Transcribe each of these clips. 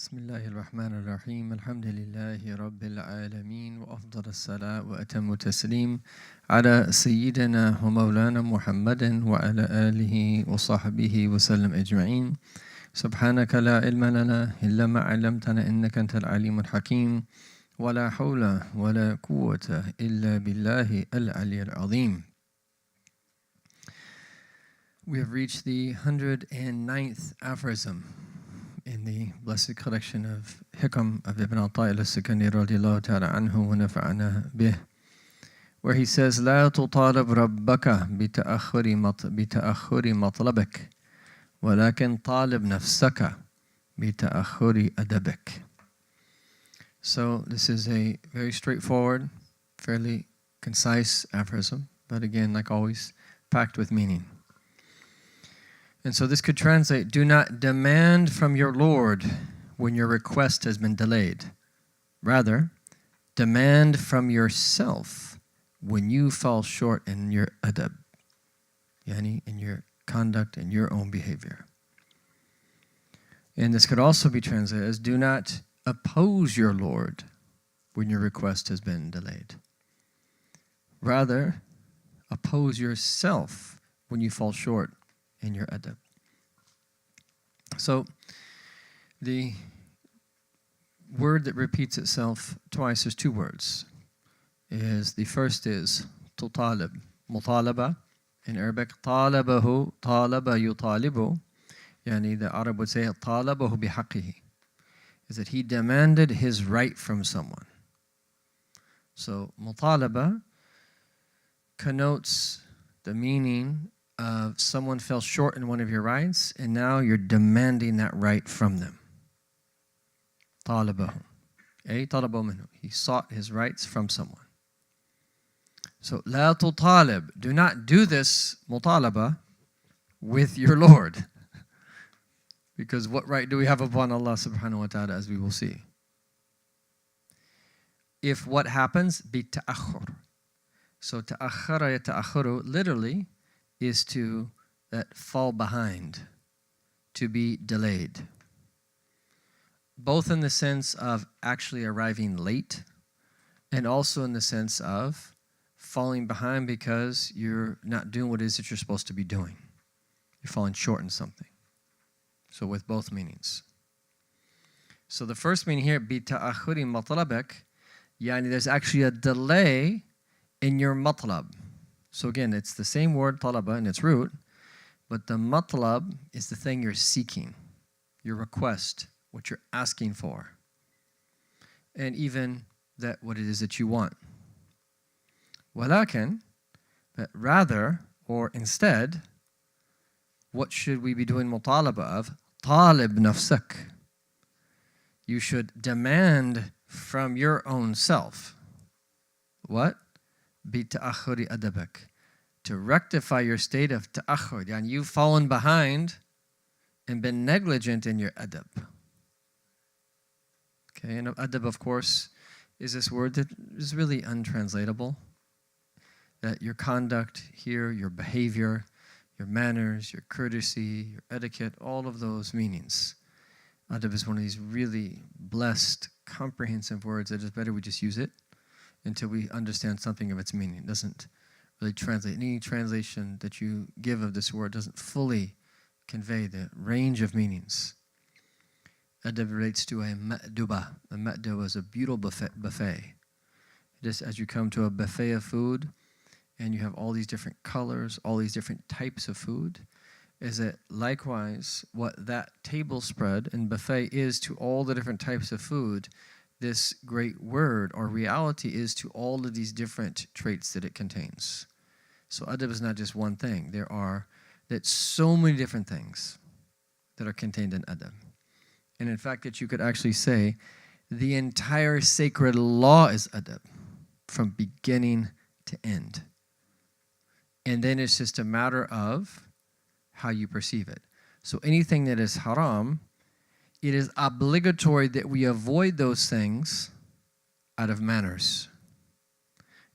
بسم الله الرحمن الرحيم الحمد لله رب العالمين وأفضل الصلاة وأتم التسليم على سيدنا ومولانا محمد وعلى آله وصحبه وسلم أجمعين. سبحانك لا علم لنا إلا ما علمتنا إنك أنت العليم الحكيم ولا حول ولا قوة إلا بالله العلي العظيم. We have reached the 109th aphorism in the blessed collection of Hikam of Ibn Ata'illah al-Iskandari radiallahu ta'ala anhu wa nafa'ana bih, where he says, لا تطالب ربك بتأخر مطلبك ولكن طالب نفسك بتأخر أدبك. So this is a very straightforward, fairly concise aphorism, but again, like always, packed with meaning. And so this could translate, do not demand from your Lord when your request has been delayed. Rather, demand from yourself when you fall short in your adab, yani in your conduct and your own behavior. And this could also be translated as, do not oppose your Lord when your request has been delayed. Rather, oppose yourself when you fall short in your adab. So the word that repeats itself twice, there's two words. The first is tutalib, mutalaba. In Arabic, talabahu, talaba yutalibu. Yani the Arab would say, talabahu bihaqqihi. Is that he demanded his right from someone. So mutalaba connotes the meaning of someone fell short in one of your rights, and now you're demanding that right from them. Talabahu. Talaba minhu. He sought his rights from someone. So, la tutalib. Do not do this mutalaba with your Lord. Because what right do we have upon Allah subhanahu wa ta'ala, as we will see? If what happens, bi ta'akhur. So, ta'akhara yata'akhuru literally is to fall behind, to be delayed. Both in the sense of actually arriving late, and also in the sense of falling behind because you're not doing what it is that you're supposed to be doing. You're falling short in something. So with both meanings. So the first meaning here, bi ta'akhuri matlabak, yani there's actually a delay in your matlab. So again, it's the same word, talaba, in its root, but the matlab is the thing you're seeking, your request, what you're asking for, and even that what it is that you want. Walakin, but rather, or instead, what should we be doing mutalaba of? Talib nafsak. You should demand from your own self. What? بِتَأَخُّرِ أَدَبَكَ, to rectify your state of ta'akhur, and you've fallen behind and been negligent in your adab. Okay, and adab, of course, is this word that is really untranslatable. That your conduct here, your behavior, your manners, your courtesy, your etiquette, all of those meanings. Adab is one of these really blessed, comprehensive words that it's better we just use it until we understand something of its meaning. It doesn't really translate. Any translation that you give of this word doesn't fully convey the range of meanings. Adab relates to a ma'duba. A ma'duba is a beautiful buffet. Just as you come to a buffet of food and you have all these different colors, all these different types of food, is that likewise what that table spread and buffet is to all the different types of food, this great word or reality is to all of these different traits that it contains. So adab is not just one thing. That's so many different things that are contained in adab. And in fact, that you could actually say the entire sacred law is adab from beginning to end. And then it's just a matter of how you perceive it. So anything that is haram, it is obligatory that we avoid those things out of manners.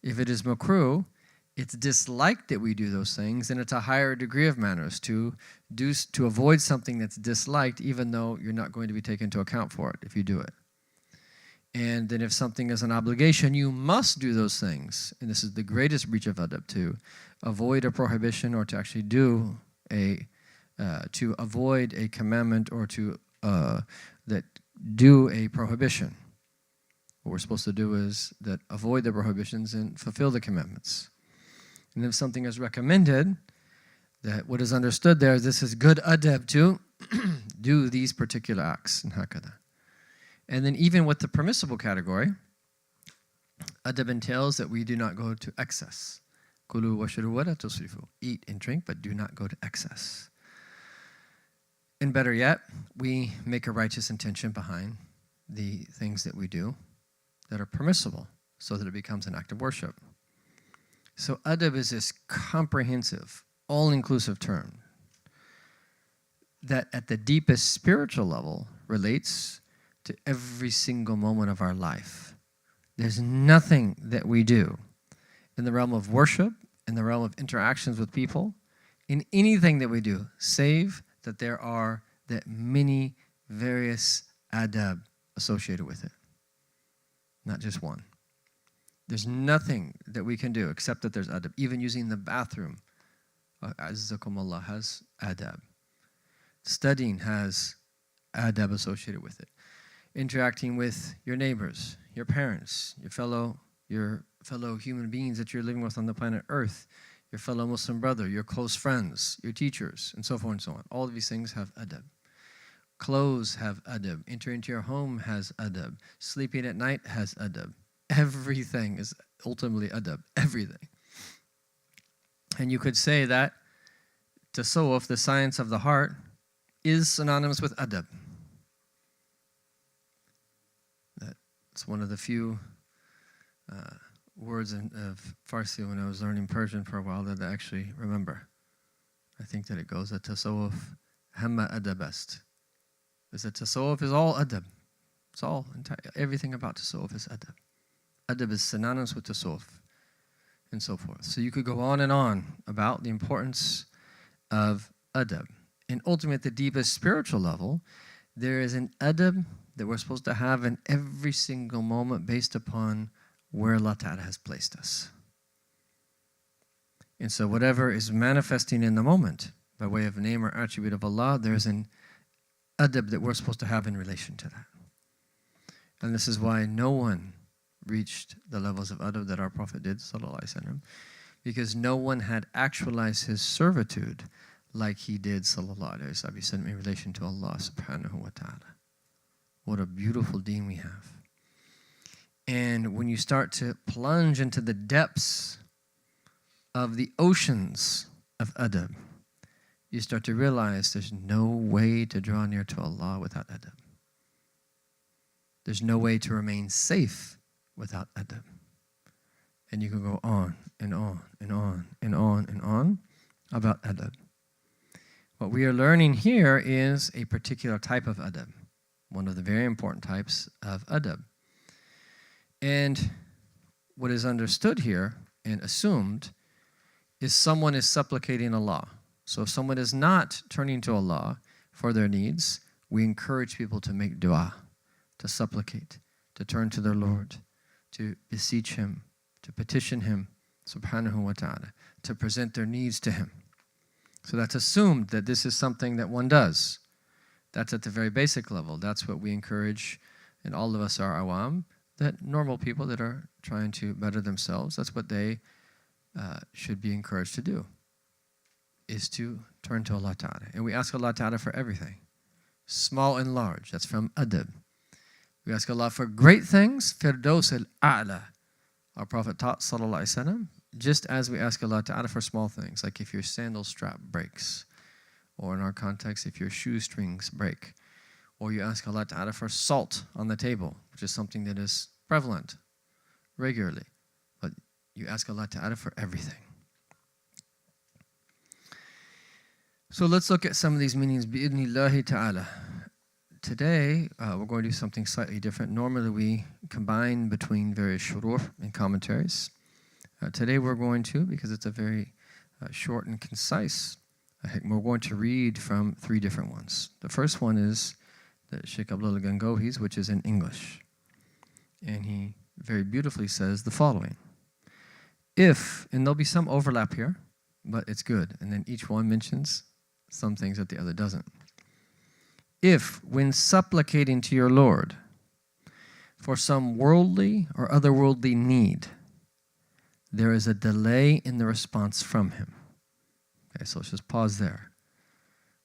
If it is makruh, it's disliked that we do those things, and it's a higher degree of manners to avoid something that's disliked, even though you're not going to be taken into account for it if you do it. And then if something is an obligation, you must do those things. And this is the greatest breach of adab, to avoid a prohibition or to actually do to avoid a commandment or to do a prohibition. What we're supposed to do is that avoid the prohibitions and fulfill the commandments. And if something is recommended, that what is understood there is this is good adab to do these particular acts and hakada. And then even with the permissible category, adab entails that we do not go to excess. Kulu washru wala tusrifu. Eat and drink, but do not go to excess. And better yet, we make a righteous intention behind the things that we do that are permissible, so that it becomes an act of worship. So adab is this comprehensive, all-inclusive term that at the deepest spiritual level relates to every single moment of our life. There's nothing that we do in the realm of worship, in the realm of interactions with people, in anything that we do, save that there are that many various adab associated with it. Not just one. There's nothing that we can do except that there's adab. Even using the bathroom, Azzakumullah, has adab. Studying has adab associated with it. Interacting with your neighbors, your parents, your fellow human beings that you're living with on the planet Earth, your fellow Muslim brother, your close friends, your teachers, and so forth and so on. All of these things have adab. Clothes have adab. Entering into your home has adab. Sleeping at night has adab. Everything is ultimately adab. Everything. And you could say that tasawwuf, the science of the heart, is synonymous with adab. That's one of the few words of Farsi when I was learning Persian for a while that I actually remember. I think that it goes that tasawwuf hamma adabast. Is that tasawwuf is all adab. It's all, everything about tasawwuf is adab. Adab is synonymous with tasawwuf and so forth. So you could go on and on about the importance of adab. And ultimately at the deepest spiritual level, there is an adab that we're supposed to have in every single moment based upon where Allah Ta'ala has placed us. And so whatever is manifesting in the moment by way of name or attribute of Allah, there's an adab that we're supposed to have in relation to that. And this is why no one reached the levels of adab that our Prophet did, sallallahu alaihi wasallam, because no one had actualized his servitude like he did, sallallahu alaihi wasallam, in relation to Allah subhanahu wa ta'ala. What a beautiful deen we have. And when you start to plunge into the depths of the oceans of adab, you start to realize there's no way to draw near to Allah without adab. There's no way to remain safe without adab. And you can go on and on and on and on and on about adab. What we are learning here is a particular type of adab, one of the very important types of adab. And what is understood here and assumed is someone is supplicating Allah. So if someone is not turning to Allah for their needs, we encourage people to make dua, to supplicate, to turn to their Lord, to beseech Him, to petition Him, subhanahu wa ta'ala, to present their needs to Him. So that's assumed that this is something that one does. That's at the very basic level. That's what we encourage, and all of us are awam, that normal people that are trying to better themselves, that's what they should be encouraged to do, is to turn to Allah Ta'ala. And we ask Allah Ta'ala for everything, small and large. That's from adab. We ask Allah for great things, firdaus al-a'la. Our Prophet taught, sallallahu alaihi wasallam, just as we ask Allah Ta'ala for small things, like if your sandal strap breaks, or in our context, if your shoestrings break, or you ask Allah Ta'ala for salt on the table, which is something that is prevalent regularly. But you ask Allah Ta'ala for everything. So let's look at some of these meanings. Bi'idhnillahi ta'ala. Today, we're going to do something slightly different. Normally, we combine between various shuruh and commentaries. Today we're going to, because it's a very short and concise hikmah, we're going to read from 3 different ones. The first one is the Shaykh al-Gangohi's, which is in English. And he very beautifully says the following. If, and there'll be some overlap here, but it's good. And then each one mentions some things that the other doesn't. If, when supplicating to your Lord for some worldly or otherworldly need, there is a delay in the response from Him. Okay, so let's just pause there.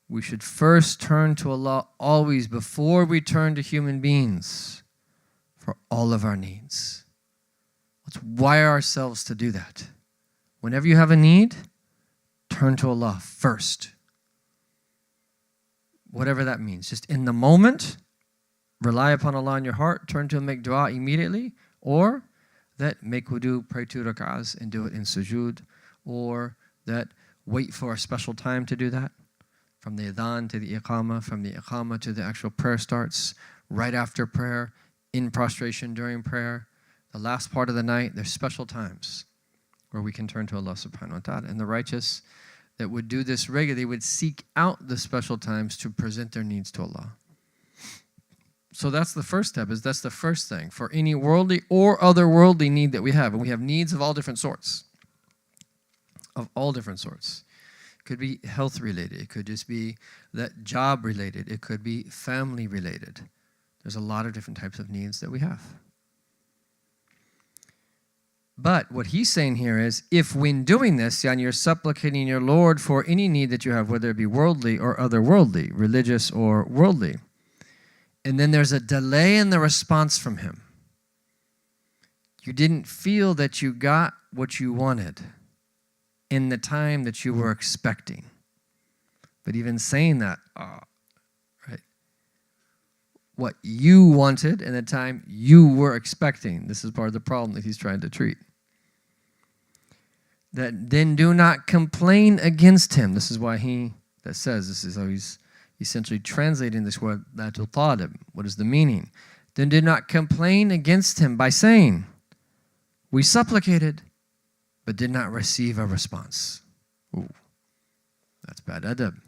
We should first turn to Allah always before we turn to human beings for all of our needs. Let's wire ourselves to do that. Whenever you have a need, turn to Allah first. Whatever that means. Just in the moment, rely upon Allah in your heart, turn to Him, make dua immediately, or that make wudu, pray 2 rak'ahs and do it in sujood, or that wait for a special time to do that, from the adhan to the iqamah, from the iqamah to the actual prayer starts, right after prayer, in prostration during prayer, the last part of the night. There's special times where we can turn to Allah subhanahu wa ta'ala. And the righteous that would do this regularly would seek out the special times to present their needs to Allah. So that's the first step, that's the first thing. For any worldly or otherworldly need that we have, and we have needs of all different sorts. Of all different sorts. It could be health related, it could just be that job related, it could be family related. There's a lot of different types of needs that we have. But what he's saying here is, if when doing this, you're supplicating your Lord for any need that you have, whether it be worldly or otherworldly, religious or worldly, and then there's a delay in the response from Him. You didn't feel that you got what you wanted in the time that you were expecting. But even saying that, right? What you wanted in the time you were expecting. This is part of the problem that he's trying to treat. That then do not complain against Him. This is why that says, this is how he's essentially translating this word, la tutalib. What is the meaning? Then do not complain against Him by saying, we supplicated, but did not receive a response. Ooh, that's bad adab.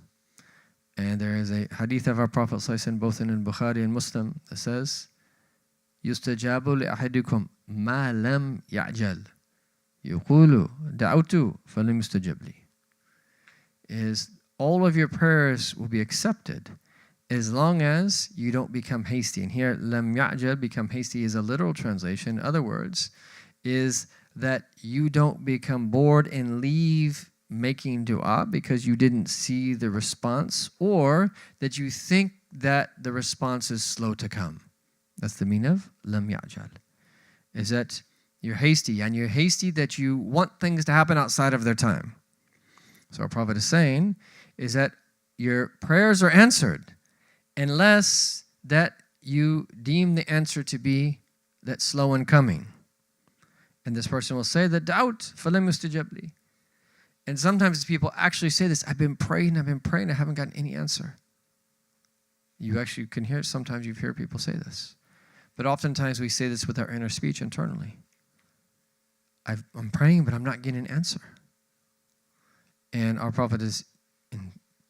And there is a hadith of our Prophet ﷺ, both in Bukhari and Muslim, that says, yustajabu li'ahidikum ma lam ya'jal. Yuqulu da'utu falam yustajab li. Is all of your prayers will be accepted as long as you don't become hasty. And here, lam ya'jal, become hasty, is a literal translation. In other words, is that you don't become bored and leave making dua because you didn't see the response, or that you think that the response is slow to come. That's the meaning of lam ya'jal. Is that you're hasty, and you're hasty that you want things to happen outside of their time. So our Prophet is saying is that your prayers are answered unless that you deem the answer to be that slow in coming. And this person will say that doubt, falam yustajab li. And sometimes people actually say this, I've been praying, I haven't gotten any answer. You actually can hear, sometimes you hear people say this. But oftentimes we say this with our inner speech internally. I'm praying, but I'm not getting an answer. And our Prophet is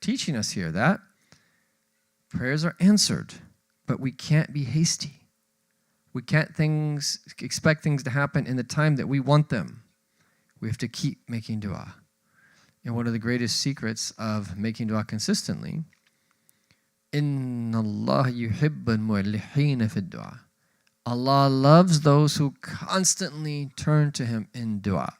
teaching us here that prayers are answered, but we can't be hasty. We can't expect things to happen in the time that we want them. We have to keep making dua. And one of the greatest secrets of making dua consistently, إِنَّ اللَّهَ يُحِبَّ الْمُعْلِحِينَ فِي الدُّعَى. Allah loves those who constantly turn to Him in dua.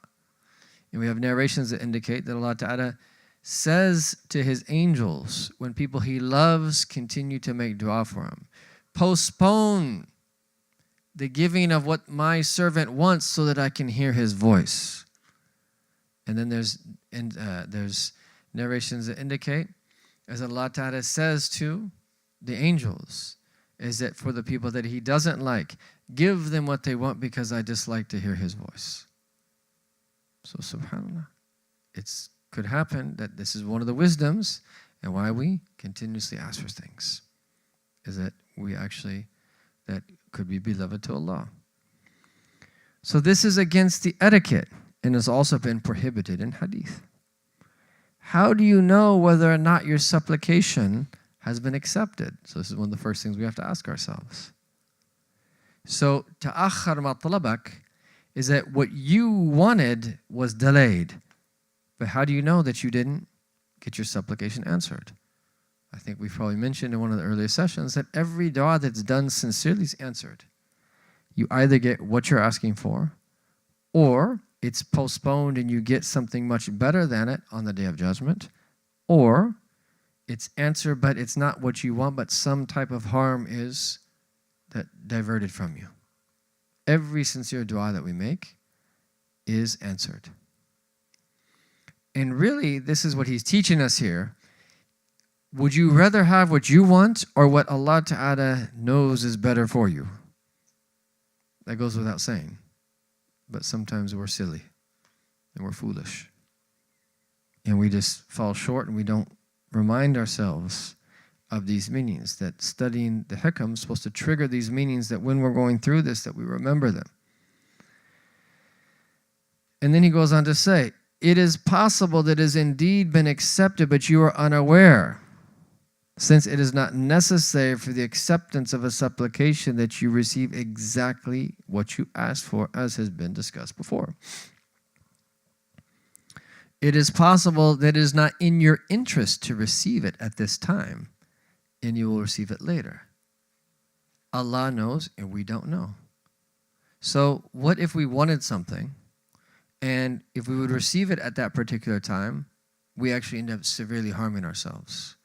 And we have narrations that indicate that Allah Ta'ala says to His angels, when people He loves continue to make dua for Him, postpone the giving of what my servant wants so that I can hear his voice. And then there's narrations that indicate, as Allah Ta'ala says to the angels, is that for the people that He doesn't like, give them what they want because I dislike to hear His voice. So subhanAllah, it could happen that this is one of the wisdoms and why we continuously ask for things, is that we actually, that could be beloved to Allah. So this is against the etiquette and has also been prohibited in hadith. How do you know whether or not your supplication has been accepted? So this is one of the first things we have to ask ourselves. So, ta'akhkhar ma talabak is that what you wanted was delayed. But how do you know that you didn't get your supplication answered? I think we've probably mentioned in one of the earlier sessions that every dua that's done sincerely is answered. You either get what you're asking for, or it's postponed and you get something much better than it on the Day of Judgment, or it's answered but it's not what you want, but some type of harm is diverted from you. Every sincere dua that we make is answered. And really, this is what he's teaching us here. Would you rather have what you want or what Allah Ta'ala knows is better for you? That goes without saying. But sometimes we're silly and we're foolish. And we just fall short and we don't remind ourselves of these meanings, that studying the Hikam is supposed to trigger these meanings, that when we're going through this, that we remember them. And then he goes on to say, it is possible that it has indeed been accepted, but you are unaware, since it is not necessary for the acceptance of a supplication that you receive exactly what you asked for, as has been discussed before. It is possible that it is not in your interest to receive it at this time, and you will receive it later. Allah knows, and we don't know. So what if we wanted something, and if we would receive it at that particular time, we actually end up severely harming ourselves?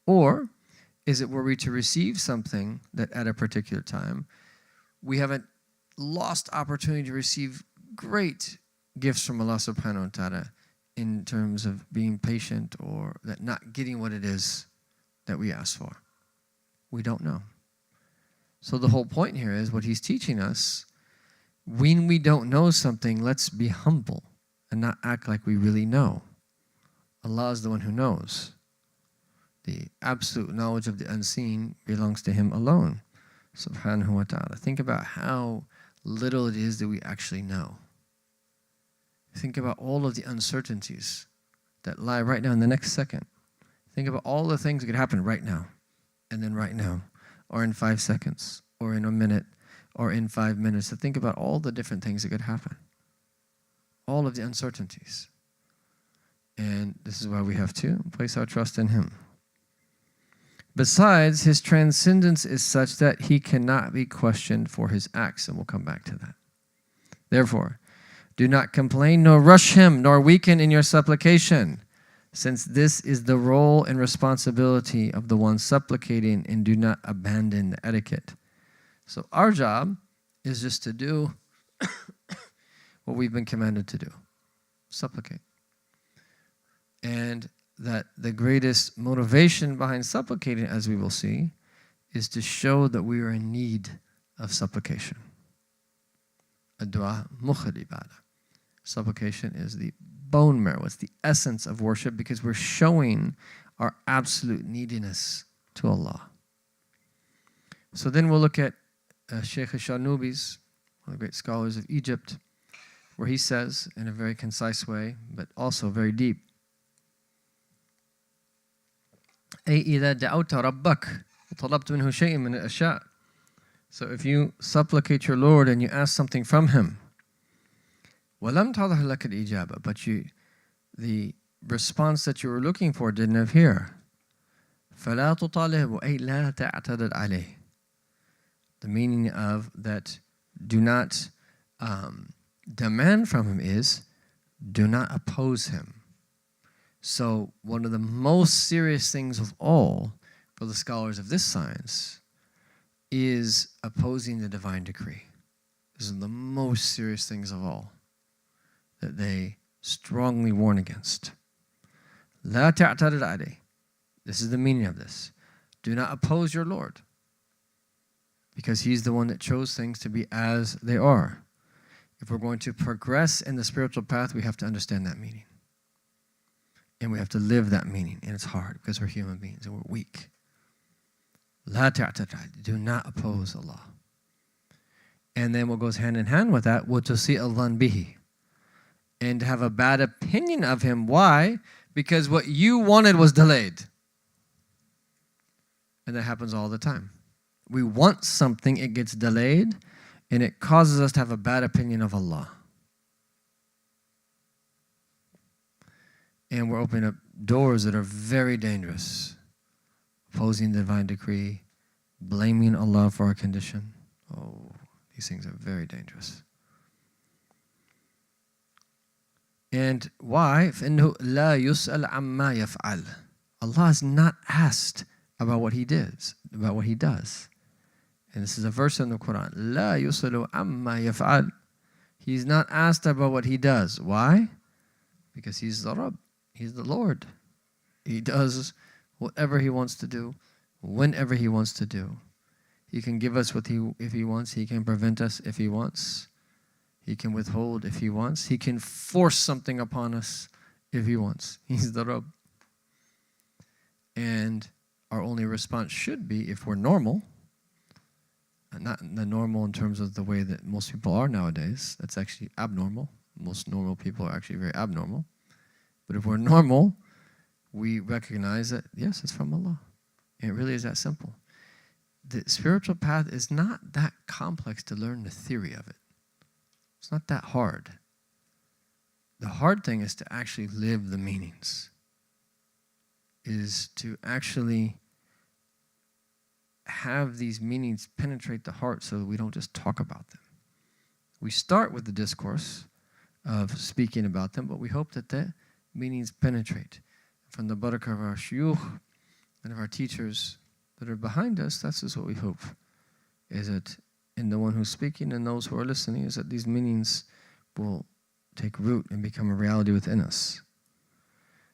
Or is it were we to receive something that at a particular time, we haven't lost opportunity to receive great gifts from Allah subhanahu wa ta'ala in terms of being patient, or that not getting what it is that we asked for? We don't know. So the whole point here is what he's teaching us. When we don't know something, let's be humble and not act like we really know. Allah is the one who knows. The absolute knowledge of the unseen belongs to Him alone, subhanahu wa ta'ala. Think about how little it is that we actually know. Think about all of the uncertainties that lie right now in the next second. Think about all the things that could happen right now, and then right now, or in 5 seconds, or in a minute, or in 5 minutes. So think about all the different things that could happen. All of the uncertainties. And this is why we have to place our trust in Him. Besides, His transcendence is such that He cannot be questioned for His acts, and we'll come back to that. Therefore, do not complain, nor rush Him, nor weaken in your supplication, since this is the role and responsibility of the one supplicating, and do not abandon the etiquette. So our job is just to do what we've been commanded to do, supplicate. And that the greatest motivation behind supplicating, as we will see, is to show that we are in need of supplication. Dua mukhad ibadah. Supplication is the bone marrow, it's the essence of worship, because we're showing our absolute neediness to Allah. So then we'll look at Shaykh Shanubi's, one of the great scholars of Egypt, where he says in a very concise way, but also very deep, أي إذا دعوت ربك وطلبت منه شيء من الأشياء. So if you supplicate your Lord and you ask something from Him, وَلَمْ تَظْهَرْ لَكَ الْإِجَابَةِ, but the response that you were looking for didn't appear, فَلَا تُطَالِبْهُ أي لا تعتدد عليه. The meaning of that, do not demand from Him, is do not oppose Him. So one of the most serious things of all for the scholars of this science is opposing the divine decree. This is the most serious things of all that they strongly warn against. لا تعترض عليه. This is the meaning of this. Do not oppose your Lord, because He's the one that chose things to be as they are. If we're going to progress in the spiritual path, we have to understand that meaning. And we have to live that meaning. And it's hard because we're human beings and we're weak. لا تعترض. Do not oppose Allah. And then what goes hand in hand with that, وَتُسِيءَ الظَّنَّ بِهِ. and have a bad opinion of him. Why? Because what you wanted was delayed. And that happens all the time. We want something, it gets delayed, and it causes us to have a bad opinion of Allah. And we're opening up doors that are very dangerous. Opposing the divine decree, blaming Allah for our condition. Oh, these things are very dangerous. And why? فَإِنَّهُ لَا يُسْأَلْ عَمَّا يَفْعَلْ. Allah is not asked about what He does, And this is a verse in the Quran. لَا يُسْأَلُ عَمَّا يَفْعَلْ. He's not asked about what He does. Why? Because He's the Rabb. He's the Lord. He does whatever He wants to do, whenever He wants to do. He can give us if He wants. He can prevent us if He wants. He can withhold if He wants. He can force something upon us if He wants. He's the Rabb. And our only response should be, if we're normal, not the normal in terms of the way that most people are nowadays. That's actually abnormal. Most normal people are actually very abnormal. But if we're normal, we recognize that, yes, it's from Allah. And it really is that simple. The spiritual path is not that complex to learn the theory of it. It's not that hard. The hard thing is to actually live the meanings. Is to actually have these meanings penetrate the heart so that we don't just talk about them. We start with the discourse of speaking about them, but we hope that the meanings penetrate. From the barakah of our shuyukh and of our teachers that are behind us, that's just what we hope. Is that in the one who's speaking and those who are listening, is that these meanings will take root and become a reality within us.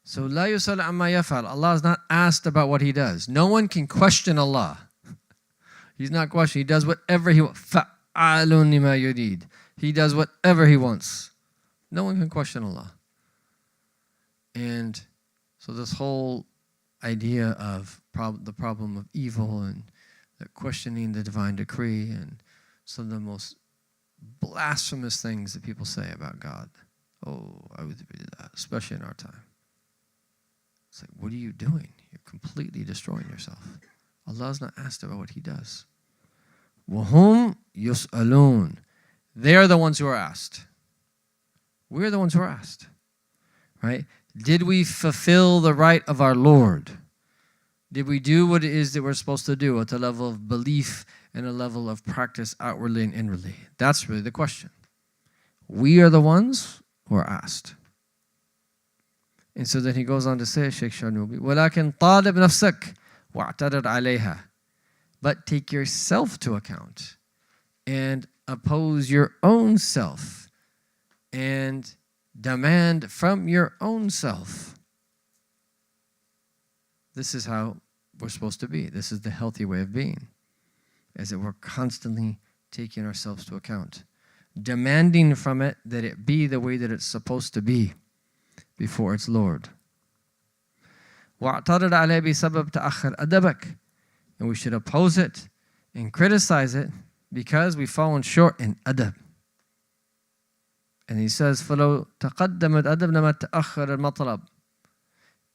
So, la yusal amma yaf'al. Allah is not asked about what He does. No one can question Allah. He's not questioned. He does whatever He wants. Fa'alun lima yurid. He does whatever He wants. No one can question Allah. And so this whole idea of the problem of evil and questioning the divine decree and some of the most blasphemous things that people say about God. Oh, especially in our time. It's like, what are you doing? You're completely destroying yourself. Allah is not asked about what He does. وَهُمْ يُسْأَلُونَ. They are the ones who are asked. We're the ones who are asked. Right? Did we fulfill the right of our Lord? Did we do what it is that we're supposed to do at the level of belief and a level of practice outwardly and inwardly? That's really the question. We are the ones who are asked. And so then he goes on to say, Shaykh Shanubi, وَلَكِنْ طَالِبْ نَفْسَكْ وَاعْتَدَرْ عَلَيْهَا. But take yourself to account and oppose your own self and demand from your own self. This is how we're supposed to be. This is the healthy way of being. Is that we're constantly taking ourselves to account. Demanding from it that it be the way that it's supposed to be before its Lord. وَاعْتَرِضْ عَلَيْهِ بِسَبَبْ تَأَخَّرْ أَدَبَكْ. And we should oppose it and criticize it because we've fallen short in adab. And he says, فَلَوْ تَقَدَّمَتْ أَدَبْنَا مَا تَأَخَّرَ الْمَطْلَبِ.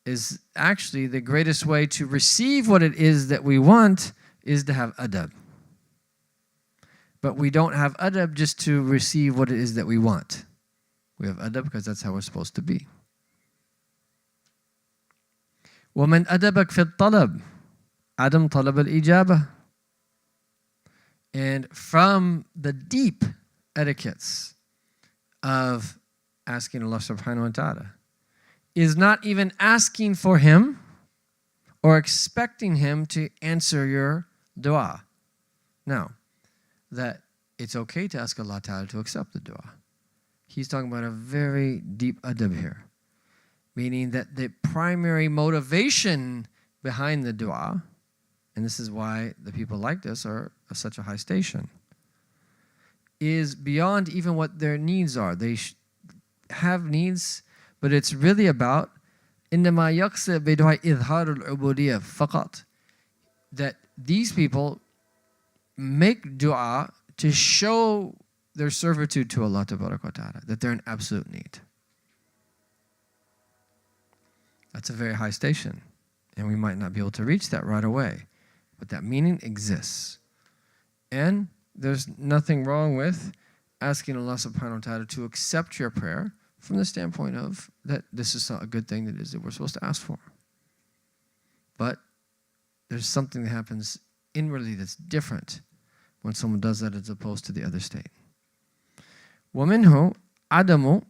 Is actually the greatest way to receive what it is that we want is to have adab. But we don't have adab just to receive what it is that we want. We have adab because that's how we're supposed to be. وَمَنْ أَدَبَكْ فِي الطَّلَبِ عَدَمْ طَلَبَ الْإِجَابَةِ. And from the deep etiquettes of asking Allah subhanahu wa ta'ala is not even asking for Him or expecting Him to answer your dua. Now, that it's okay to ask Allah ta'ala to accept the dua. He's talking about a very deep adab here. Meaning that the primary motivation behind the dua, and this is why the people like this are of such a high station, is beyond even what their needs are. They have needs, but it's really about إِنَّمَا يَقْصِدْ بِدُعَى إِظْهَارُ الْعُبُودِيَّةِ فَقَط. That these people make dua to show their servitude to Allah Ta'ala, that they're in absolute need. That's a very high station. And we might not be able to reach that right away. But that meaning exists. And there's nothing wrong with asking Allah subhanahu wa ta'ala to accept your prayer from the standpoint of that this is not a good thing that we're supposed to ask for. But there's something that happens inwardly that's different when someone does that as opposed to the other state. وَمِنْهُ عَدَمُ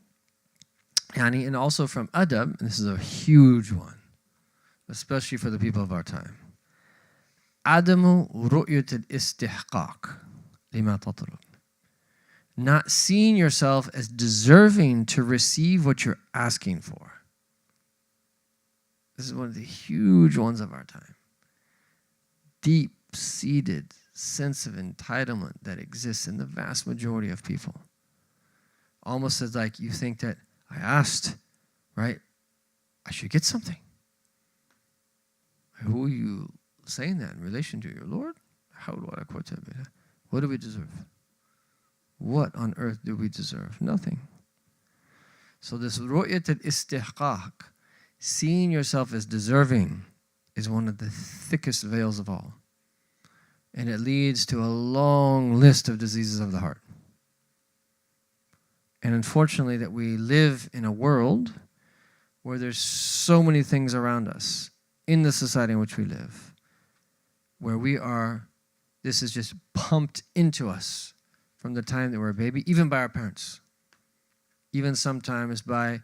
Yani, and also from adab, and this is a huge one, especially for the people of our time. Adamu ru'yat al-istihqaq lima tatlub. Not seeing yourself as deserving to receive what you're asking for. This is one of the huge ones of our time. Deep-seated sense of entitlement that exists in the vast majority of people. Almost as like you think that I asked, right? I should get something. Who are you saying that in relation to? Your Lord? What do we deserve? What on earth do we deserve? Nothing. So this ru'yat al-istihqaq, seeing yourself as deserving, is one of the thickest veils of all. And it leads to a long list of diseases of the heart. And unfortunately that we live in a world where there's so many things around us, in the society in which we live, where this is just pumped into us from the time that we're a baby, even by our parents. Even sometimes by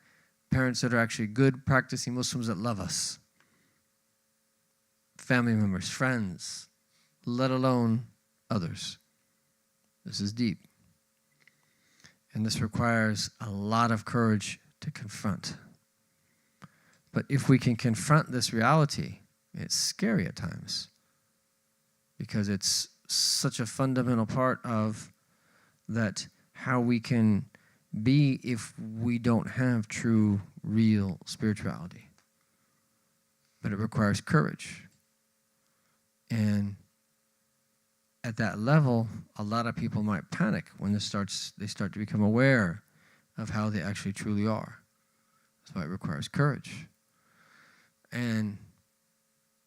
parents that are actually good, practicing Muslims that love us. Family members, friends, let alone others. This is deep. And this requires a lot of courage to confront. But if we can confront this reality, it's scary at times. Because it's such a fundamental part of that how we can be if we don't have true, real spirituality. But it requires courage. And at that level, a lot of people might panic when they start to become aware of how they actually truly are. That's why it requires courage. And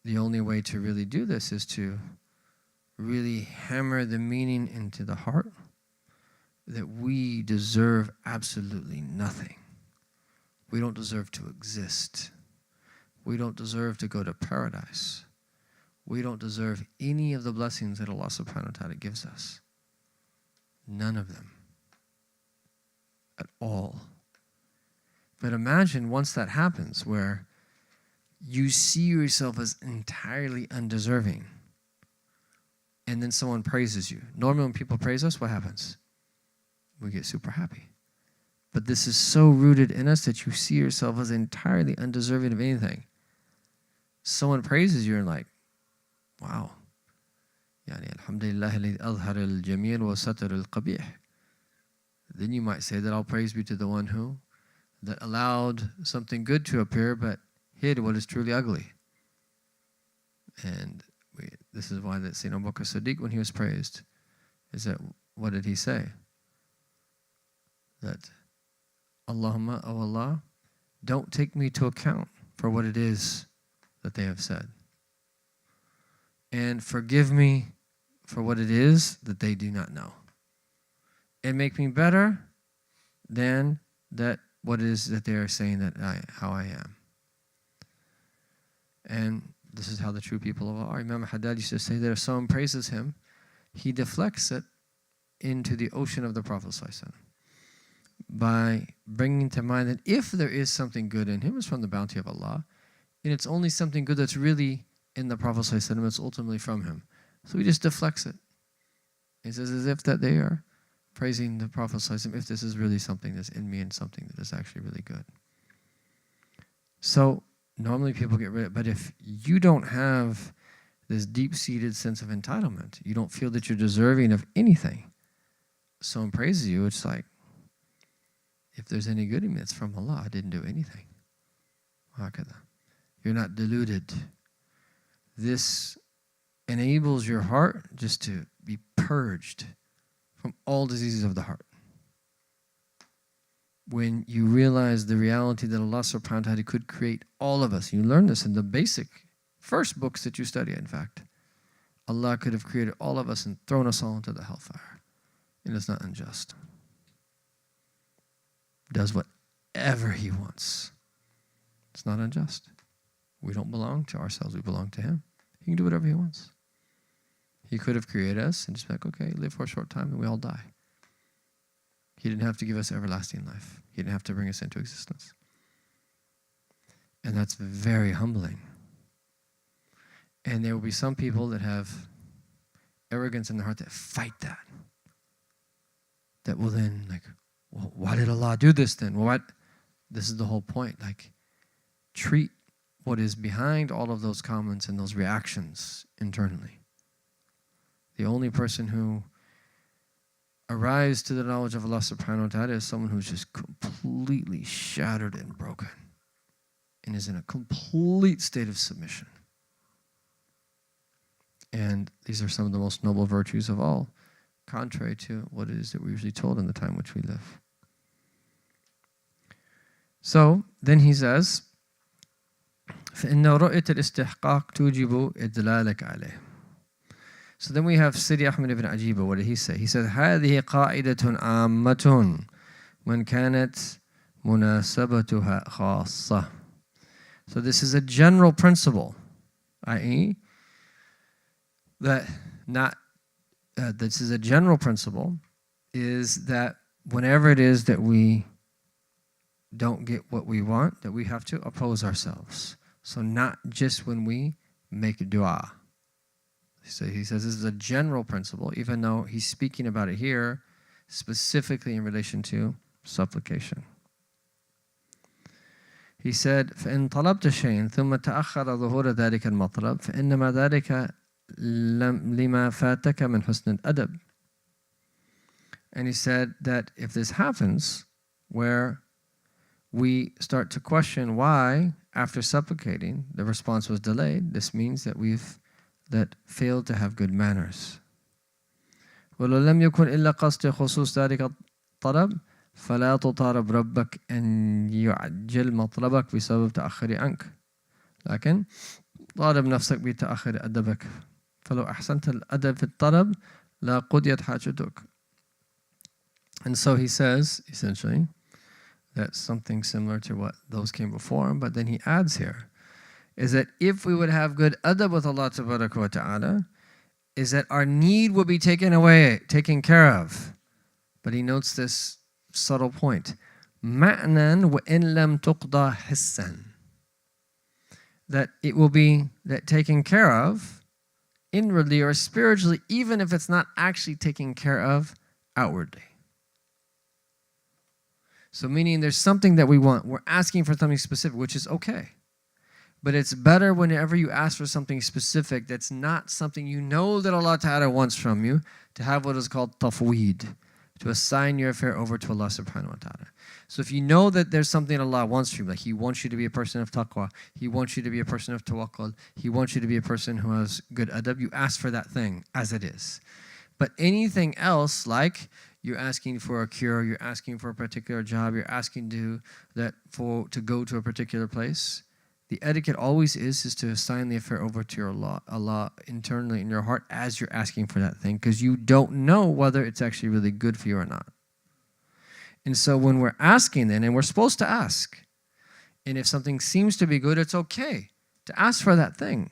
the only way to really do this is to really hammer the meaning into the heart that we deserve absolutely nothing. We don't deserve to exist. We don't deserve to go to paradise. We don't deserve any of the blessings that Allah subhanahu wa ta'ala gives us. None of them. At all. But imagine once that happens where you see yourself as entirely undeserving and then someone praises you. Normally when people praise us, what happens? We get super happy. But this is so rooted in us that you see yourself as entirely undeserving of anything. Someone praises you and like, wow. Yani alhamdulillah alladhi azhara al-jamil wa satara al-qabih. Then you might say that all praise be to the one who that allowed something good to appear but hid what is truly ugly. And this is why that Sayyidina Abu Bakr Siddiq, when he was praised, is that what did he say? That Allahumma, oh Allah, don't take me to account for what it is that they have said. And forgive me for what it is that they do not know. And make me better than that what it is that they are saying that how I am. And this is how the true people of Allah are. Imam Haddad used to say that if someone praises him, he deflects it into the ocean of the Prophet ﷺ by bringing to mind that if there is something good in him, it's from the bounty of Allah, and it's only something good that's really in the Prophet ﷺ, it's ultimately from him. So he just deflects it. He says as if that they are praising the Prophet ﷺ, if this is really something that's in me and something that is actually really good. So normally people get rid of it, but if you don't have this deep-seated sense of entitlement, you don't feel that you're deserving of anything, someone praises you, it's like, if there's any good in me, it's from Allah. I didn't do anything. You're not deluded. This enables your heart just to be purged from all diseases of the heart. when you realize the reality that Allah subhanahu wa ta'ala could create all of us. You learn this in the basic first books that you study, in fact. Allah could have created all of us and thrown us all into the hellfire. It is not unjust. Does whatever He wants. It's not unjust. We don't belong to ourselves. We belong to Him. He can do whatever He wants. He could have created us and just be like, okay, live for a short time and we all die. He didn't have to give us everlasting life. He didn't have to bring us into existence. And that's very humbling. And there will be some people that have arrogance in their heart that fight that. That will then, like, well, why did Allah do this then? Well, what? This is the whole point. Like, treat what is behind all of those comments and those reactions internally. The only person who arrives to the knowledge of Allah subhanahu wa ta'ala is someone who's just completely shattered and broken and is in a complete state of submission. And these are some of the most noble virtues of all, contrary to what it is that we're usually told in the time which we live. So then he says, فَإِنَّ رُؤْيَةَ الْإِسْتِحْقَاقِ تُوجِبُ إِدْلَالَكَ عَلَيْهِ. So then we have Sidi Ahmed ibn Ajiba. What did he say? He said, هذه قاعدة عامة من كانت مناسبتها خاصة. So this is a general principle, i.e., that this is a general principle, is that whenever it is that we don't get what we want, that we have to oppose ourselves. So not just when we make dua. So he says this is a general principle, even though he's speaking about it here specifically in relation to supplication. He said, فَإِن طَلَبْتَ شَيْءٍ ثُمَّ تَأَخَّرَ ظُهُورَ ذَلِكَ الْمَطْلَبِ فَإِنَّمَا ذَلِكَ لِمَا فَاتَكَ مِنْ حُسْنِ الْأَدَبِ. And he said that if this happens, where we start to question why, after supplicating, the response was delayed, this means that we've failed to have good manners. وَلَوْ لَمْ يَكُنْ إِلَّا قَصْدِ خُصُوص ذَلِكَ الطَّلَبِ فَلَا تُطَالَبْ رَبَّكَ أَنْ يُعَجِّلْ مَطْلَبَكَ بسبب تأخر عنك. لكن طالب نفسك بتأخر أدبك فلو أحسنت الأدب في الطلب لا قضيت حاجتك. And so he says, essentially, that's something similar to what those came before him, but then he adds here, is that if we would have good adab with Allah wa ta'ala, is that our need will be taken away, taken care of. But he notes this subtle point. مَعْنًا وَإِن لَمْ تُقْضَى حِسًّا. That it will be that taken care of inwardly or spiritually, even if it's not actually taken care of outwardly. So meaning there's something that we want. We're asking for something specific, which is okay. But it's better whenever you ask for something specific that's not something you know that Allah Ta'ala wants from you, to have what is called tafweed, to assign your affair over to Allah Subhanahu wa Ta'ala. So if you know that there's something Allah wants from you, like He wants you to be a person of taqwa, He wants you to be a person of tawakkul, He wants you to be a person who has good adab, you ask for that thing as it is. But anything else, like you're asking for a cure, you're asking for a particular job, you're asking to go to a particular place, the etiquette always is to assign the affair over to your Allah internally in your heart as you're asking for that thing, because you don't know whether it's actually really good for you or not. And so when we're asking then, and we're supposed to ask, and if something seems to be good, it's okay to ask for that thing,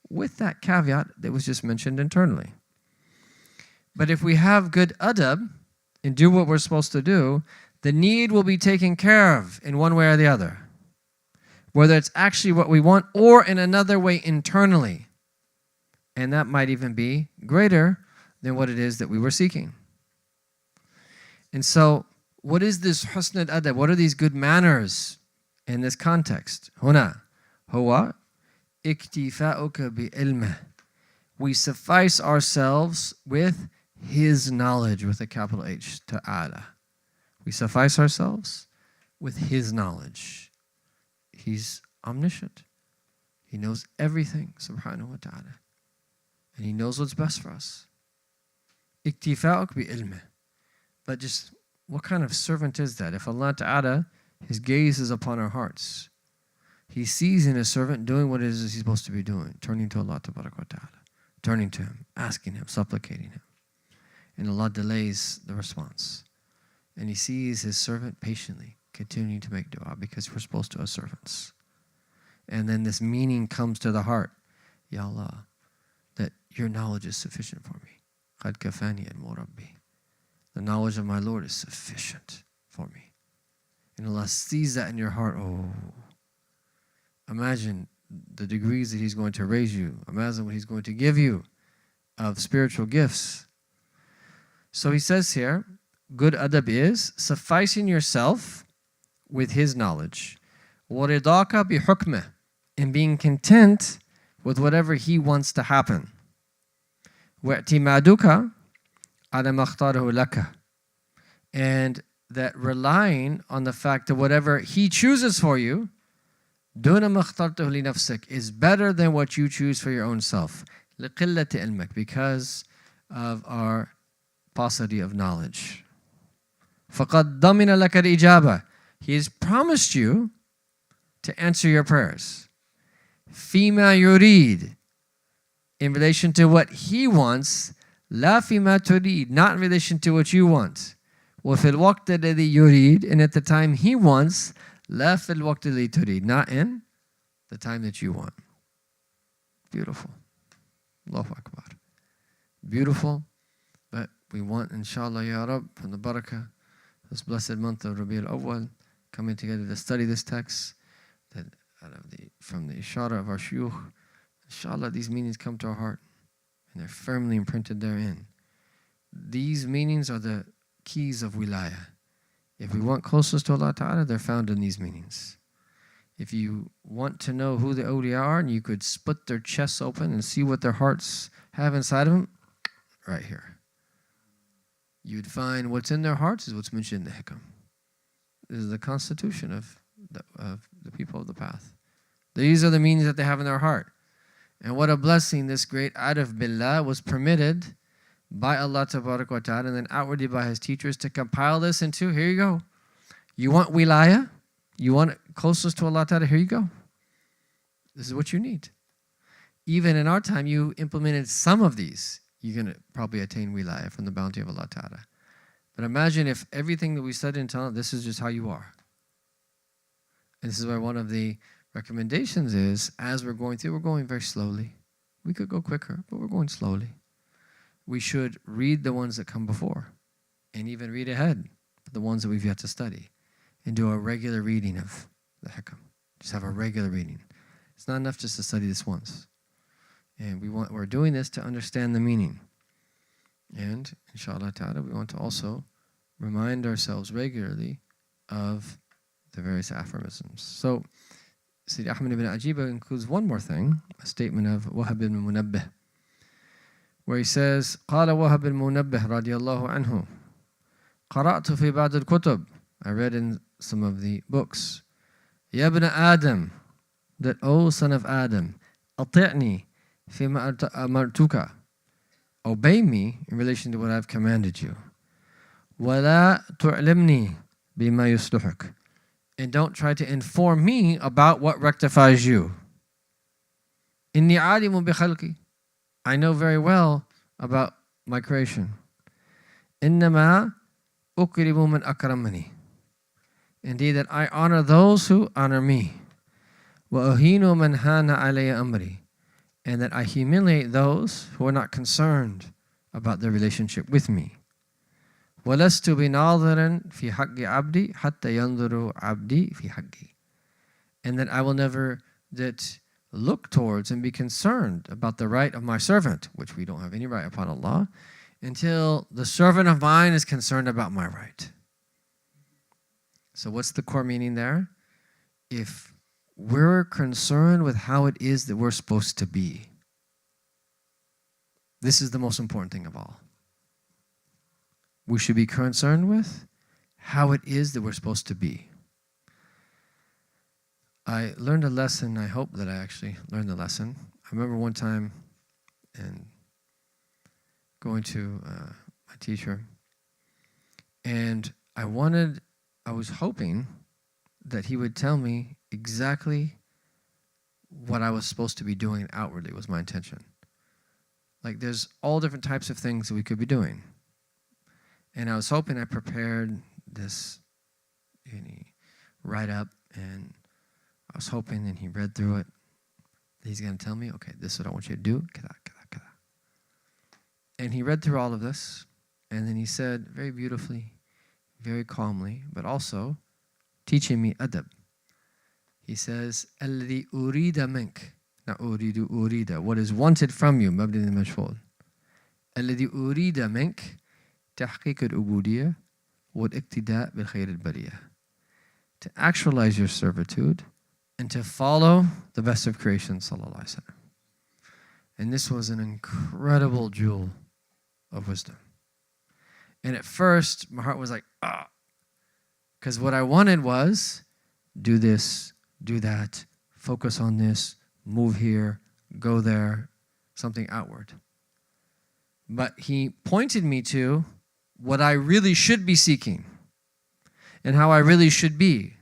with that caveat that was just mentioned internally. But if we have good adab and do what we're supposed to do, the need will be taken care of in one way or the other. Whether it's actually what we want or in another way internally. And that might even be greater than what it is that we were seeking. And so, what is this husn al-adab? What are these good manners in this context? Huna, huwa iktifa'uka bi-ilmih. We suffice ourselves with His knowledge, with a capital H, ta'ala. We suffice ourselves with His knowledge. He's omniscient. He knows everything, subhanahu wa ta'ala. And He knows what's best for us. Iktifa'uk bi ilmih. But just what kind of servant is that? If Allah Ta'ala, His gaze is upon our hearts. He sees in His servant doing what it is He's supposed to be doing, turning to Allah Ta'ala, turning to Him, asking Him, supplicating Him. And Allah delays the response. And He sees His servant patiently continuing to make dua because we're supposed to as servants. And then this meaning comes to the heart. Ya Allah, that your knowledge is sufficient for me. Qad kafani al-murabbi. The knowledge of my Lord is sufficient for me. And Allah sees that in your heart. Oh, imagine the degrees that He's going to raise you. Imagine what He's going to give you of spiritual gifts. So He says here, good adab is sufficing yourself with His knowledge. وَرِضَاكَ بِحُكْمِهِ, and being content with whatever He wants to happen. وَاعْتِمَادُكَ عَلَى مَا اخْتَارَهُ لَكَ, and that relying on the fact that whatever He chooses for you, دُونَ مَا اخْتَرْتَهُ لِنَفْسِكَ, is better than what you choose for your own self. لِقِلَّةِ عِلْمِكَ, because of our paucity of knowledge. فَقَدْ ضَمِنَ لَكَ الْإِجَابَةِ, He has promised you to answer your prayers. فِيمَا يُرِيد, in relation to what He wants. لا فيما تريد, not in relation to what you want. وفي الوقت الذي يريد, and at the time He wants. لا في الوقت الذي تريد, not in the time that you want. Beautiful. Allahu Akbar. Beautiful. But we want, inshallah, Ya Rab, from the barakah, this blessed month of Rabi al-Awwal, coming together to study this text, that from the ishara of our shuyukh, inshallah, these meanings come to our heart. And they're firmly imprinted therein. These meanings are the keys of wilayah. If we want closeness to Allah Ta'ala, they're found in these meanings. If you want to know who the awliya are, and you could split their chests open and see what their hearts have inside of them, right here. You'd find what's in their hearts is what's mentioned in the Hikam. This is the constitution of the people of the path. These are the meanings that they have in their heart. And what a blessing this great arif billah was permitted by Allah Tabarak wa Ta'ala and then outwardly by His teachers to compile this into, here you go. You want wilayah? You want closeness to Allah Ta'ala? Here you go. This is what you need. Even in our time, you implemented some of these. You're going to probably attain wilayah from the bounty of Allah Ta'ala. But imagine if everything that we studied in Ta'ala, this is just how you are. And this is why one of the recommendations is, as we're going through, we're going very slowly. We could go quicker, but we're going slowly. We should read the ones that come before and even read ahead, the ones that we've yet to study, and do a regular reading of the Hikam. Just have a regular reading. It's not enough just to study this once. And we're doing this to understand the meaning. And inshallah ta'ala, we want to also remind ourselves regularly of the various aphorisms. So Sayyid Ahmad ibn Ajiba includes one more thing, a statement of Wahab ibn Munabbih, where he says, قال وهب المنبه رضي الله عنه قرأت في بعض الكتب, I read in some of the books, يا ابن آدم, that, O son of Adam, أطعني فيما أمرتك, obey me in relation to what I've commanded you. ولا تعلمني بما يصلحك, and don't try to inform me about what rectifies you. إني عالم بخلقي, I know very well about my creation. إنما أكرم من أكرمني, indeed that I honor those who honor me. وأهين من هان علي أمري, and that I humiliate those who are not concerned about their relationship with me. وَلَسْتُ بِنَاظِرٍ فِي حَقِّ عَبْدِي حَتَّى يَنْظُرُ عَبْدِي فِي حَقِّي, and that I will never look towards and be concerned about the right of my servant, which we don't have any right upon Allah, until the servant of mine is concerned about my right. So what's the core meaning there? If we're concerned with how it is that we're supposed to be, this is the most important thing of all. We should be concerned with how it is that we're supposed to be. I learned a lesson. I hope that I actually learned the lesson. I remember one time and going to my teacher, and I was hoping that he would tell me exactly what I was supposed to be doing outwardly was my intention. Like there's all different types of things that we could be doing. And I was hoping I prepared this write-up, and I was hoping, and he read through it, that he's going to tell me, okay, this is what I want you to do. And he read through all of this, and then he said very beautifully, very calmly, but also teaching me adab. He says, الذي أريد منك, not أريد, what is wanted from you, مبني للمجهول. الذي أريد منك تحقيق العبودية والاقتداء بالخير البرية. To actualize your servitude and to follow the best of creation, sallallahu alaihi wasallam. And this was an incredible jewel of wisdom. And at first, my heart was like, because what I wanted was do this, do that, focus on this, move here, go there, something outward. But he pointed me to what I really should be seeking and how I really should be.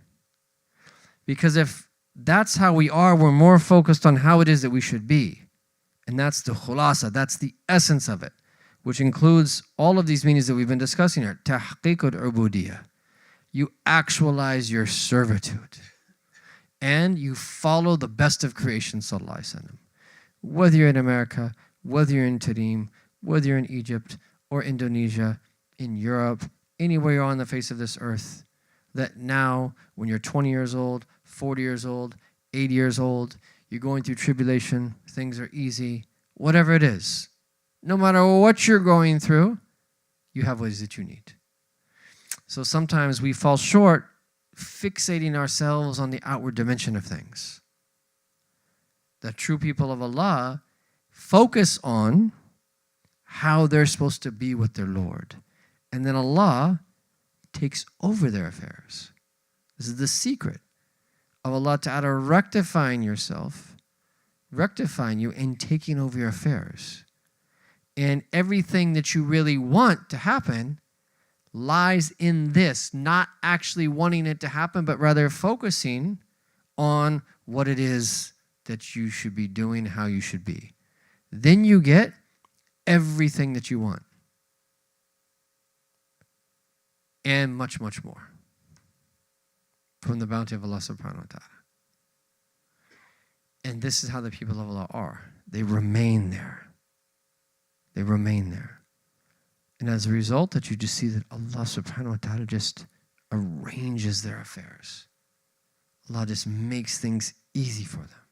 Because if that's how we are, we're more focused on how it is that we should be. And that's the khulasa, that's the essence of it, which includes all of these meanings that we've been discussing here. Tahqiq al-ubudiyah. You actualize your servitude. And you follow the best of creation, sallallahu alaihi wasallam. Whether you're in America, whether you're in Tarim, whether you're in Egypt or Indonesia, in Europe, anywhere you're on the face of this earth, that now, when you're 20 years old, 40 years old, 80 years old, you're going through tribulation, things are easy, whatever it is, no matter what you're going through, you have what it is that you need. So sometimes we fall short fixating ourselves on the outward dimension of things. The true people of Allah focus on how they're supposed to be with their Lord. And then Allah takes over their affairs. This is the secret of Allah Ta'ala rectifying yourself, rectifying you and taking over your affairs. And everything that you really want to happen lies in this, not actually wanting it to happen, but rather focusing on what it is that you should be doing, how you should be. Then you get everything that you want. And much, much more from the bounty of Allah subhanahu wa ta'ala. And this is how the people of Allah are. They remain there. They remain there. And as a result, that you just see that Allah subhanahu wa ta'ala just arranges their affairs. Allah just makes things easy for them.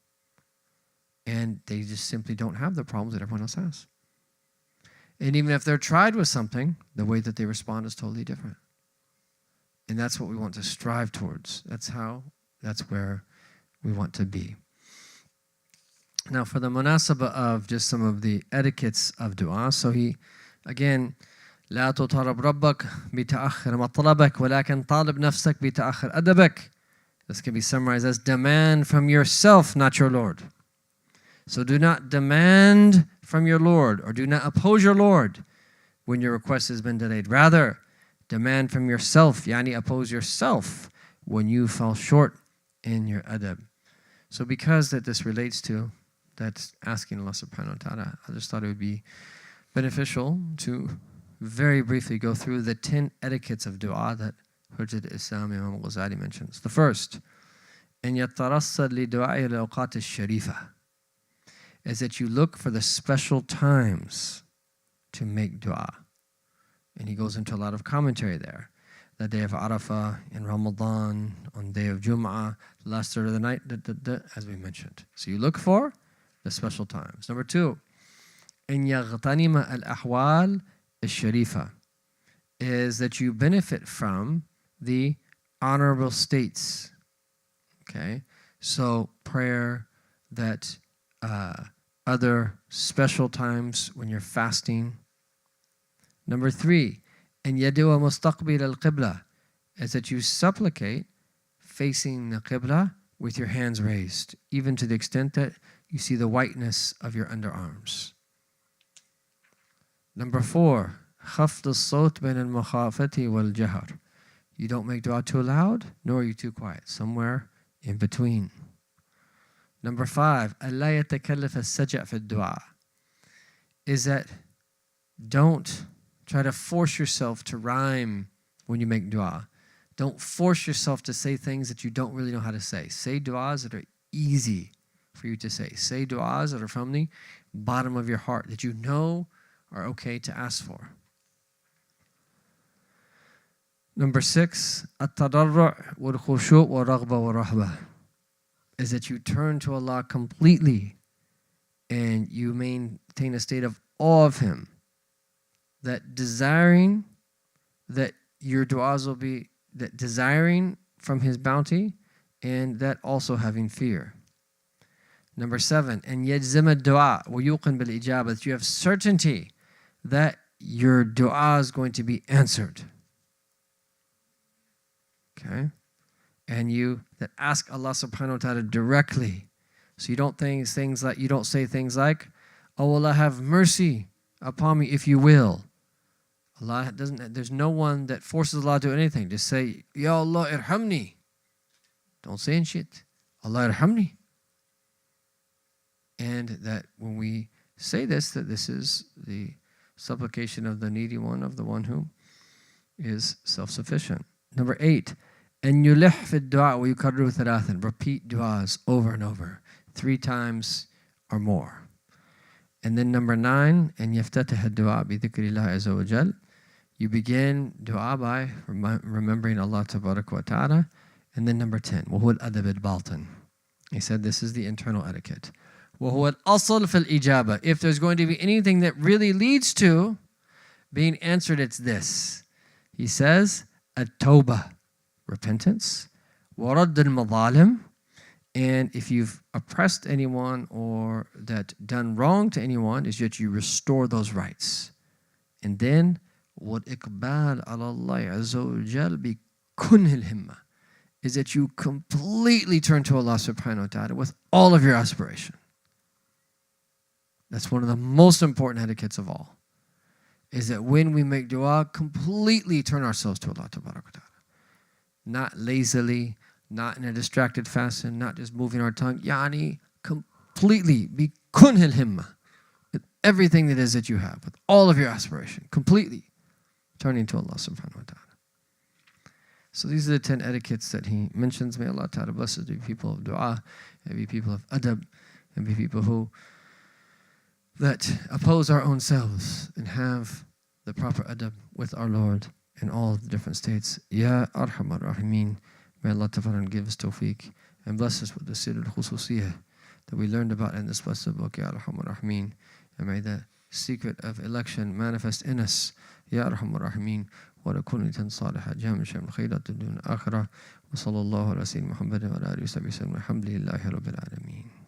And they just simply don't have the problems that everyone else has. And even if they're tried with something, the way that they respond is totally different. And that's what we want to strive towards. That's where we want to be. Now for the munasabah of just some of the etiquettes of dua. So he, again, لا تطالب ربك بتأخر مطلبك ولكن طالب نفسك بتأخر أدبك. This can be summarized as demand from yourself, not your Lord. So do not demand from your Lord or do not oppose your Lord when your request has been delayed. Rather, demand from yourself, yani oppose yourself when you fall short in your adab. So because that this relates to that's asking Allah subhanahu wa ta'ala, I just thought it would be beneficial to very briefly go through the 10 etiquettes of dua that Hujjat Islam Imam Ghazali mentions. The first, أن يترصد لدعاء الأوقات الشريفة, is that you look for the special times to make dua. And he goes into a lot of commentary there. The day of Arafah, in Ramadan, on the day of Jum'ah, the last third of the night, as we mentioned. So you look for the special times. Number two, إن يغتنم الأحوال الشريفة, is that you benefit from the honorable states. Okay? So prayer, that other special times when you're fasting. Number three, أن يدعو مستقبل القبلة, is that you supplicate facing the qibla with your hands raised, even to the extent that you see the whiteness of your underarms. Number four, خفض الصوت بين المخافة والجهر, You don't make dua too loud, nor are you too quiet. Somewhere in between. Number 5, أَلَّا يَتَكَلَّفَ السَّجَأْ فِي الدُّعَاء, is that don't try to force yourself to rhyme when you make dua. Don't force yourself to say things that you don't really know how to say. Say duas that are easy for you to say. Say duas that are from the bottom of your heart, that you know are okay to ask for. Number 6, التضرع والخشوع والرغبة والرهبة, is that you turn to Allah completely and you maintain a state of awe of Him, that desiring that your du'as will be, that desiring from His bounty, and that also having fear. Number 7, and يجزم الدعاء ويوقن بالإجابة, that you have certainty that your du'a is going to be answered. Okay? And you that ask Allah subhanahu wa ta'ala directly. So you don't say things like, oh Allah, have mercy upon me if you will. Allah doesn't, there's no one that forces Allah to do anything. Just say, Ya Allah irhamni. Don't say shit. Allah irhamni. And that when we say this, that this is the supplication of the needy one, of the one who is self-sufficient. Number 8, and yulih fi du'a wa yukarriru thalathan, repeat du'as over and over, 3 times or more. And then number 9, and yaftatih ad-du'a bi dhikrillah azza wa jal, you begin du'a by remembering Allah tabarak wa ta'ala. And then number 10, وَهُوَ الْأَدَبِ الْبَاطِنِ, he said this is the internal etiquette. وَهُوَ الْأَصْلُ فِي الْإِجَابَةِ, if there's going to be anything that really leads to being answered, it's this. He says, at-tawbah, repentance, وَرَدُّ الْمَظَالِمِ, and if you've oppressed anyone or that done wrong to anyone, is that you restore those rights. And then, وَالْإِقْبَالِ عَلَى اللَّهِ عَزَّ وَجَلَّ بِكُنْهِ الْهِمَّةِ, is that you completely turn to Allah subhanahu wa ta'ala with all of your aspiration. That's one of the most important etiquettes of all, is that when we make dua, completely turn ourselves to Allah tabarak wa ta'ala. Not lazily, not in a distracted fashion, not just moving our tongue. Yani, completely, bi kunhil himma, with everything that is that you have, with all of your aspiration, completely turning to Allah subhanahu wa ta'ala. So these are the 10 etiquettes that he mentions. May Allah ta'ala bless us to be people of dua, and be people of adab, and be people who that oppose our own selves and have the proper adab with our Lord in all the different states. Ya Arhamar Rahimeen. May Allah ta'ala give us tawfiq and bless us with the Sir al-Khususiyah that we learned about in this blessed book, Ya Arhamar Rahimeen. And may the secret of election manifest in us. Ya Arhamar Rahimeen. ولكل صالحة جامع شمل خيرات الدنيا الآخرة وصلى الله على سيدنا محمد وعلى آله وصحبه وسلم الحمد لله رب العالمين.